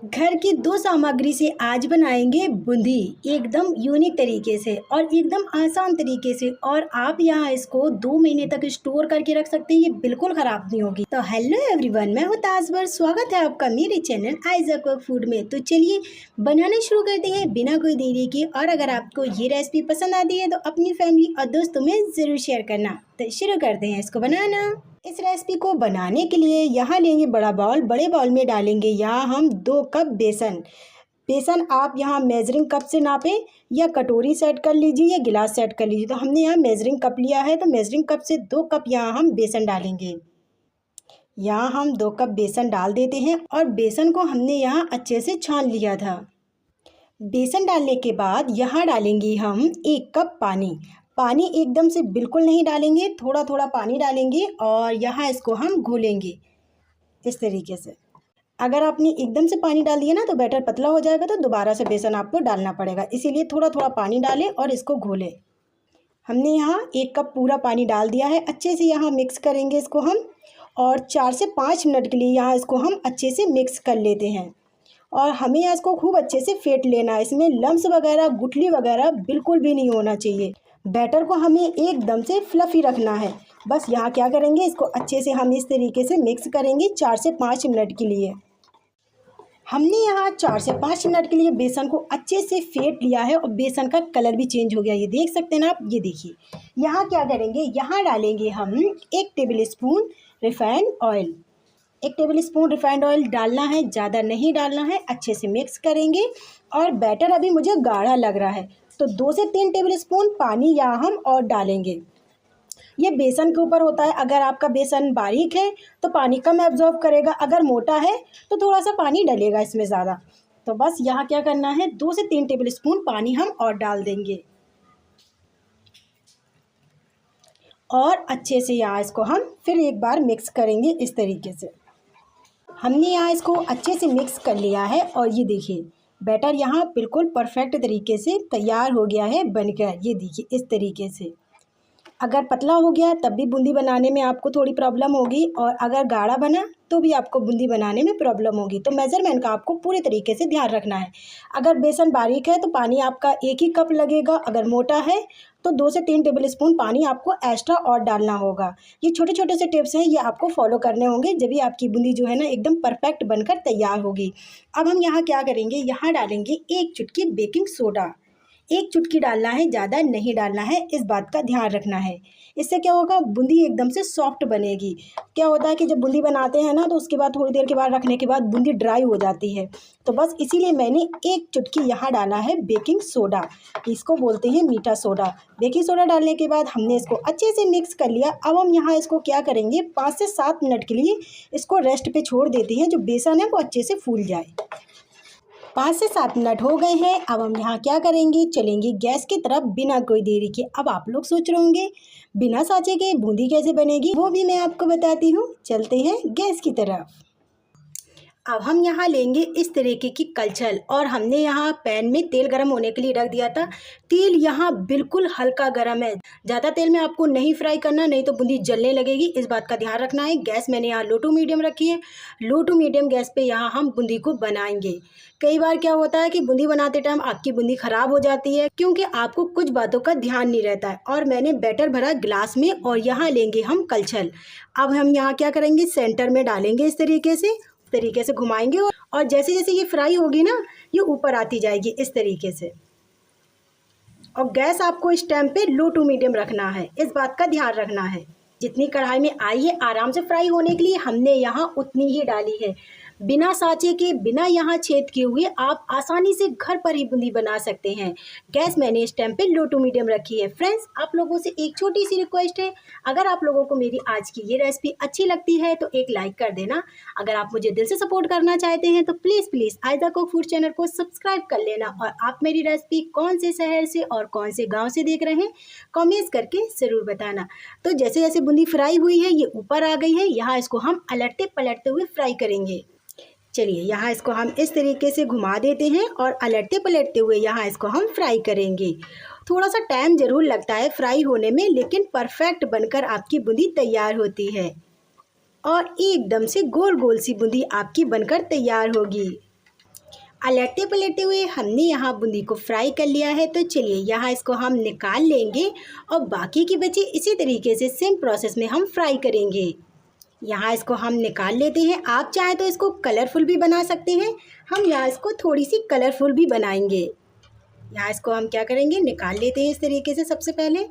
घर की दो सामग्री से आज बनाएंगे बूंदी एकदम यूनिक तरीके से और एकदम आसान तरीके से। और आप यहाँ इसको 2 महीने तक स्टोर करके रख सकते हैं, ये बिल्कुल खराब नहीं होगी। तो हेलो एवरीवन, मैं हूँ ताजवर, स्वागत है आपका मेरे चैनल आइजा कुक फूड में। तो चलिए बनाना शुरू करते हैं बिना कोई देरी के। और अगर आपको ये रेसिपी पसंद आती है तो अपनी फैमिली और दोस्तों में ज़रूर शेयर करना। तो शुरू करते हैं इसको बनाना। इस रेसिपी को बनाने के लिए यहाँ लेंगे बड़ा बाउल। बड़े बाउल में डालेंगे यहाँ हम 2 कप बेसन। बेसन आप यहाँ मेजरिंग कप से नापें या कटोरी सेट कर लीजिए या गिलास सेट कर लीजिए। तो हमने यहाँ मेजरिंग कप लिया है, तो मेजरिंग कप से 2 कप यहाँ हम बेसन डालेंगे। यहाँ हम 2 कप बेसन डाल देते हैं और बेसन को हमने यहाँ अच्छे से छान लिया था। बेसन डालने के बाद यहाँ डालेंगे हम 1 कप पानी। पानी एकदम से बिल्कुल नहीं डालेंगे, थोड़ा थोड़ा पानी डालेंगे और यहाँ इसको हम घोलेंगे इस तरीके से। अगर आपने एकदम से पानी डाल दिया ना तो बैटर पतला हो जाएगा, तो दोबारा से बेसन आपको डालना पड़ेगा, इसीलिए थोड़ा थोड़ा पानी डालें और इसको घोलें। हमने यहाँ 1 कप पूरा पानी डाल दिया है। अच्छे से यहाँ मिक्स करेंगे इसको हम और 4 से 5 मिनट के लिए यहाँ इसको हम अच्छे से मिक्स कर लेते हैं। और हमें इसको खूब अच्छे से फेंट लेना है। इसमें लम्स वगैरह, गुठली वगैरह बिल्कुल भी नहीं होना चाहिए। बैटर को हमें एकदम से फ्लफ़ी रखना है। बस यहाँ क्या करेंगे, इसको अच्छे से हम इस तरीके से मिक्स करेंगे 4 से 5 मिनट के लिए। हमने यहाँ 4 से 5 मिनट के लिए बेसन को अच्छे से फेंट लिया है और बेसन का कलर भी चेंज हो गया, ये देख सकते हैं ना आप। ये देखिए यहाँ क्या करेंगे, यहाँ डालेंगे हम 1 table spoon refined oil. 1 table spoon refined oil डालना है, ज़्यादा नहीं डालना है। अच्छे से मिक्स करेंगे और बैटर अभी मुझे गाढ़ा लग रहा है, तो 2 से 3 टेबल स्पून पानी यहाँ हम और डालेंगे। ये बेसन के ऊपर होता है। अगर आपका बेसन बारीक है तो पानी कम एब्जॉर्ब करेगा, अगर मोटा है तो थोड़ा सा पानी डलेगा इसमें ज़्यादा। तो बस यहाँ क्या करना है, 2 से 3 टेबल स्पून पानी हम और डाल देंगे और अच्छे से यहाँ इसको हम फिर एक बार मिक्स करेंगे इस तरीके से। हमने यहाँ इसको अच्छे से मिक्स कर लिया है और ये देखिए बैटर यहाँ बिल्कुल परफेक्ट तरीके से तैयार हो गया है बनकर। ये देखिए इस तरीके से। अगर पतला हो गया तब भी बूंदी बनाने में आपको थोड़ी प्रॉब्लम होगी, और अगर गाढ़ा बना तो भी आपको बूंदी बनाने में प्रॉब्लम होगी। तो मेज़रमेंट का आपको पूरे तरीके से ध्यान रखना है। अगर बेसन बारीक है तो पानी आपका 1 ही कप लगेगा, अगर मोटा है तो 2 से 3 टेबल स्पून पानी आपको एक्स्ट्रा और डालना होगा। ये छोटे छोटे से टिप्स हैं, ये आपको फॉलो करने होंगे, जब भी आपकी बूंदी जो है ना एकदम परफेक्ट बनकर तैयार होगी। अब हम यहाँ क्या करेंगे, यहाँ डालेंगे 1 चुटकी बेकिंग सोडा। 1 चुटकी डालना है, ज़्यादा नहीं डालना है, इस बात का ध्यान रखना है। इससे क्या होगा, बूंदी एकदम से सॉफ्ट बनेगी। क्या होता है कि जब बूंदी बनाते हैं ना तो उसके बाद थोड़ी देर के बाद रखने के बाद बूंदी ड्राई हो जाती है। तो बस इसीलिए मैंने 1 चुटकी यहाँ डाला है बेकिंग सोडा, इसको बोलते हैं मीठा सोडा। बेकिंग सोडा डालने के बाद हमने इसको अच्छे से मिक्स कर लिया। अब हम यहाँ इसको क्या करेंगे, 5 से 7 मिनट के लिए इसको रेस्ट पे छोड़ देते हैं, जो बेसन है वो अच्छे से फूल जाए। 5 से 7 मिनट हो गए हैं। अब हम यहाँ क्या करेंगे, चलेंगे गैस की तरफ बिना कोई देरी के। अब आप लोग सोच रहे होंगे बिना साँचे के बूंदी कैसे बनेगी, वो भी मैं आपको बताती हूँ। चलते हैं गैस की तरफ। अब हम यहाँ लेंगे इस तरीके की कलछल और हमने यहाँ पैन में तेल गरम होने के लिए रख दिया था। तेल यहाँ बिल्कुल हल्का गरम है, ज़्यादा तेल में आपको नहीं फ्राई करना, नहीं तो बूंदी जलने लगेगी, इस बात का ध्यान रखना है। गैस मैंने यहाँ लो टू मीडियम रखी है। लो टू मीडियम गैस पे यहाँ हम बूंदी को बनाएंगे। कई बार क्या होता है कि बूंदी बनाते टाइम आपकी बूंदी ख़राब हो जाती है, क्योंकि आपको कुछ बातों का ध्यान नहीं रहता है। और मैंने बैटर भरा गिलास में और यहाँ लेंगे हम कलछल। अब हम यहाँ क्या करेंगे, सेंटर में डालेंगे इस तरीके से घुमाएंगे और जैसे जैसे ये फ्राई होगी ना, ये ऊपर आती जाएगी इस तरीके से। और गैस आपको इस टाइम पे लो टू मीडियम रखना है, इस बात का ध्यान रखना है। जितनी कढ़ाई में आई है आराम से फ्राई होने के लिए, हमने यहाँ उतनी ही डाली है। बिना साँचे के, बिना यहाँ छेद किए हुए आप आसानी से घर पर ही बूंदी बना सकते हैं। गैस मैंने इस टाइम पे लो टू मीडियम रखी है। फ्रेंड्स, आप लोगों से एक छोटी सी रिक्वेस्ट है, अगर आप लोगों को मेरी आज की ये रेसिपी अच्छी लगती है तो एक लाइक कर देना। अगर आप मुझे दिल से सपोर्ट करना चाहते हैं तो प्लीज़ आइजा कुक फूड चैनल को सब्सक्राइब कर लेना। और आप मेरी रेसिपी कौन से शहर से और कौन से गाँव से देख रहे हैं, कॉमेंट्स करके ज़रूर बताना। तो जैसे जैसे बूंदी फ्राई हुई है, ये ऊपर आ गई है, यहाँ इसको हम अलटते पलटते हुए फ्राई करेंगे। चलिए यहाँ इसको हम इस तरीके से घुमा देते हैं और अलटते पलटते हुए यहाँ इसको हम फ्राई करेंगे। थोड़ा सा टाइम ज़रूर लगता है फ्राई होने में, लेकिन परफेक्ट बनकर आपकी बूंदी तैयार होती है और एकदम से गोल गोल सी बूंदी आपकी बनकर तैयार होगी। पलटते पलटते हुए हमने यहाँ बूंदी को फ्राई कर लिया है। तो चलिए यहाँ इसको हम निकाल लेंगे और बाकी की बची इसी तरीके से सेम प्रोसेस में हम फ्राई करेंगे। यहाँ इसको हम निकाल लेते हैं। आप चाहे तो इसको कलरफुल भी बना सकते हैं। हम यहाँ इसको थोड़ी सी कलरफुल भी बनाएंगे। यहाँ इसको हम क्या करेंगे, निकाल लेते हैं इस तरीके से। सबसे पहले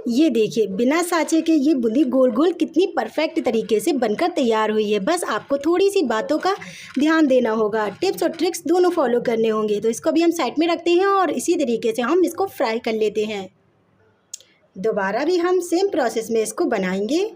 ये देखिए बिना साँचे के ये बूंदी गोल गोल कितनी परफेक्ट तरीके से बनकर तैयार हुई है। बस आपको थोड़ी सी बातों का ध्यान देना होगा, टिप्स और ट्रिक्स दोनों फॉलो करने होंगे। तो इसको भी हम साइड में रखते हैं और इसी तरीके से हम इसको फ्राई कर लेते हैं। दोबारा भी हम सेम प्रोसेस में इसको बनाएंगे।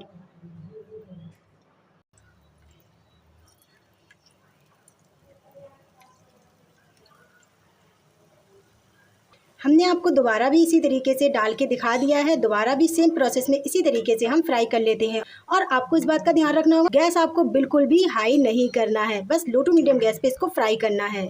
हमने आपको दोबारा भी इसी तरीके से डाल के दिखा दिया है। दोबारा भी सेम प्रोसेस में इसी तरीके से हम फ्राई कर लेते हैं। और आपको इस बात का ध्यान रखना होगा, गैस आपको बिल्कुल भी हाई नहीं करना है, बस लो टू मीडियम गैस पे इसको फ्राई करना है।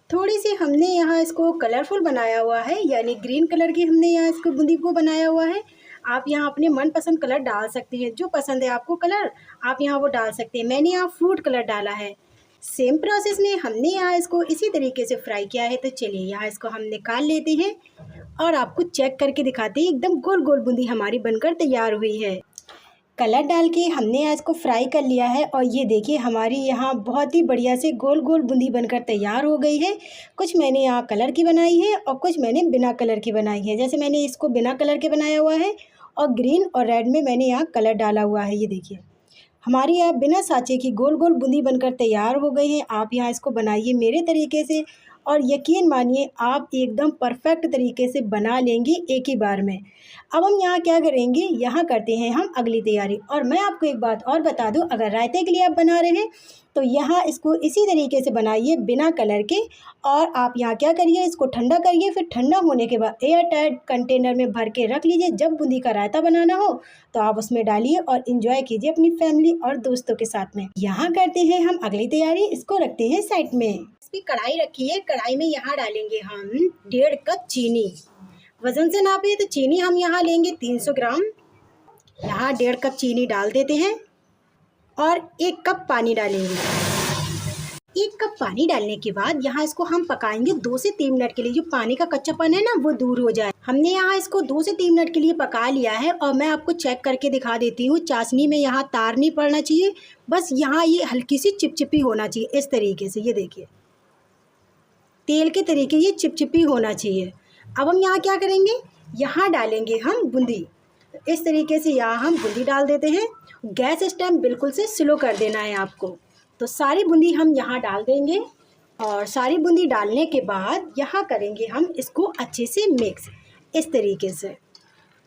थोड़ी सी हमने यहाँ इसको कलरफुल बनाया हुआ है, यानी ग्रीन कलर की हमने यहाँ इसको बूंदी को बनाया हुआ है। आप यहाँ अपने मनपसंद कलर डाल सकते हैं, जो पसंद है आपको कलर आप यहाँ वो डाल सकते हैं। मैंने यहाँ फ्रूट कलर डाला है। सेम प्रोसेस में हमने यहाँ इसको इसी तरीके से फ्राई किया है। तो चलिए यहाँ इसको हम निकाल लेते हैं और आपको चेक करके दिखाते हैं। एकदम गोल गोल बूंदी हमारी बनकर तैयार हुई है। कलर डाल के हमने यहाँ इसको फ्राई कर लिया है और ये देखिए हमारी यहाँ बहुत ही बढ़िया से गोल गोल बूंदी बनकर तैयार हो गई है। कुछ मैंने यहाँ कलर की बनाई है और कुछ मैंने बिना कलर की बनाई है। जैसे मैंने इसको बिना कलर के बनाया हुआ है और ग्रीन और रेड में मैंने यहाँ कलर डाला हुआ है। ये देखिए हमारी यहाँ बिना साँचे की गोल गोल बूंदी बनकर तैयार हो गई है। आप यहाँ इसको बनाइए मेरे तरीके से और यकीन मानिए आप एकदम परफेक्ट तरीके से बना लेंगे एक ही बार में। अब हम यहाँ क्या करेंगे, यहाँ करते हैं हम अगली तैयारी। और मैं आपको एक बात और बता दूँ, अगर रायते के लिए आप बना रहे हैं तो यहाँ इसको इसी तरीके से बनाइए बिना कलर के। और आप यहाँ क्या करिए, इसको ठंडा करिए, फिर ठंडा होने के बाद एयर टाइट कंटेनर में भर के रख लीजिए। जब बूंदी का रायता बनाना हो तो आप उसमें डालिए और इंजॉय कीजिए अपनी फैमिली और दोस्तों के साथ में। यहाँ करते हैं हम अगली तैयारी, इसको रखते हैं साइड में। इसकी कढ़ाई रखी है, कढ़ाई में यहाँ डालेंगे हम 1.5 कप चीनी। वजन से नापे तो चीनी हम यहाँ लेंगे 300 ग्राम। यहाँ 1.5 कप चीनी डाल देते हैं और 1 कप पानी डालेंगे। 1 कप पानी डालने के बाद यहाँ इसको हम पकाएंगे 2 से 3 मिनट के लिए। जो पानी का कच्चापन है ना वो दूर हो जाए। हमने यहाँ इसको 2 से 3 मिनट के लिए पका लिया है और मैं आपको चेक करके दिखा देती हूँ। चाशनी में यहाँ तार नहीं पड़ना चाहिए, बस यहाँ ये हल्की सी चिपचिपी होना चाहिए इस तरीके से। ये देखिए तेल के तरीके ये चिपचिपी होना चाहिए। अब हम यहाँ क्या करेंगे, यहाँ डालेंगे हम बूंदी। इस तरीके से यहाँ हम बूंदी डाल देते हैं। गैस इस टाइम बिल्कुल से स्लो कर देना है आपको। तो सारी बूंदी हम यहाँ डाल देंगे और सारी बूंदी डालने के बाद यहाँ करेंगे हम इसको अच्छे से मिक्स। इस तरीके से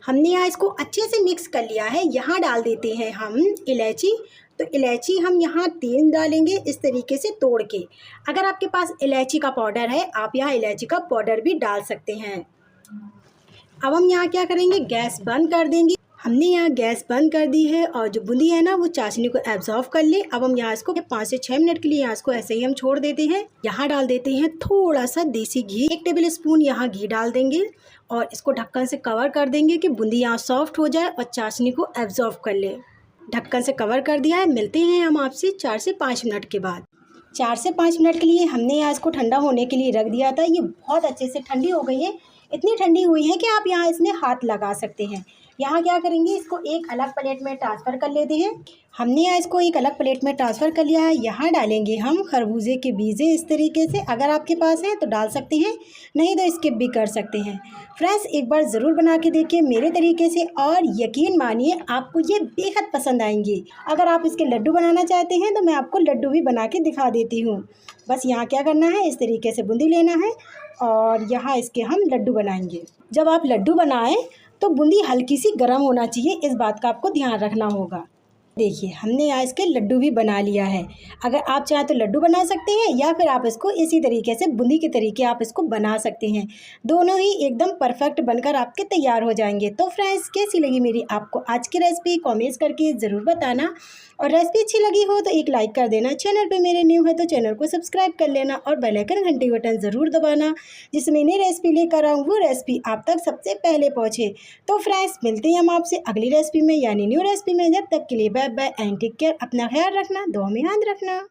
हमने यहाँ इसको अच्छे से मिक्स कर लिया है। यहाँ डाल देते हैं हम इलायची। तो इलायची हम यहाँ 3 डालेंगे इस तरीके से तोड़ के। अगर आपके पास इलायची का पाउडर है आप यहाँ इलायची का पाउडर भी डाल सकते हैं। अब हम यहाँ क्या करेंगे, गैस बंद कर देंगे। हमने यहाँ गैस बंद कर दी है और जो बूंदी है ना वो चाशनी को एब्जॉर्व कर ले। अब हम यहाँ इसको 5 से 6 मिनट के लिए यहाँ इसको ऐसे ही हम छोड़ देते हैं। यहाँ डाल देते हैं थोड़ा सा देसी घी, 1 टेबल स्पून यहाँ घी डाल देंगे और इसको ढक्कन से कवर कर देंगे कि बूंदी यहाँ सॉफ्ट हो जाए और चाशनी को एब्जॉर्व कर ले। ढक्कन से कवर कर दिया है। मिलते हैं हम आपसे 4 से 5 मिनट के बाद। 4 से 5 मिनट के लिए हमने यहाँ इसको ठंडा होने के लिए रख दिया था। ये बहुत अच्छे से ठंडी हो गई है, इतनी ठंडी हुई है कि आप यहाँ इसमें हाथ लगा सकते हैं। यहाँ क्या करेंगे, इसको एक अलग प्लेट में ट्रांसफ़र कर लेते हैं। हमने यहाँ इसको एक अलग प्लेट में ट्रांसफ़र कर लिया है। यहाँ डालेंगे हम खरबूजे के बीजे इस तरीके से। अगर आपके पास है तो डाल सकते हैं, नहीं तो स्किप भी कर सकते हैं। फ्रेंड्स एक बार ज़रूर बना के देखिए मेरे तरीके से और यकीन मानिए आपको ये बेहद पसंद आएंगे। अगर आप इसके लड्डू बनाना चाहते हैं तो मैं आपको लड्डू भी बना के दिखा देती हूँ। बस यहाँ क्या करना है, इस तरीके से बूंदी लेना है और यहाँ इसके हम लड्डू बनाएंगे। जब आप लड्डू बनाएं तो बूंदी हल्की सी गर्म होना चाहिए, इस बात का आपको ध्यान रखना होगा। देखिए हमने यहाँ इसके लड्डू भी बना लिया है। अगर आप चाहें तो लड्डू बना सकते हैं या फिर आप इसको इसी तरीके से बूंदी के तरीके आप इसको बना सकते हैं। दोनों ही एकदम परफेक्ट बनकर आपके तैयार हो जाएंगे। तो फ्रेंड्स, कैसी लगी मेरी आपको आज की रेसिपी कमेंट्स करके ज़रूर बताना, और रेसिपी अच्छी लगी हो तो एक लाइक कर देना। चैनल पे मेरे न्यू है तो चैनल को सब्सक्राइब कर लेना और बेल आइकन घंटी बटन ज़रूर दबाना, जिसमें नई रेसिपी लेकर आऊँ वो रेसिपी आप तक सबसे पहले पहुँचे। तो फ्रेंड्स, मिलते हैं हम आपसे अगली रेसिपी में यानी न्यू रेसिपी में। जब तक के लिए bye bye and take care. अपना ख्याल रखना, दुआ में याद रखना।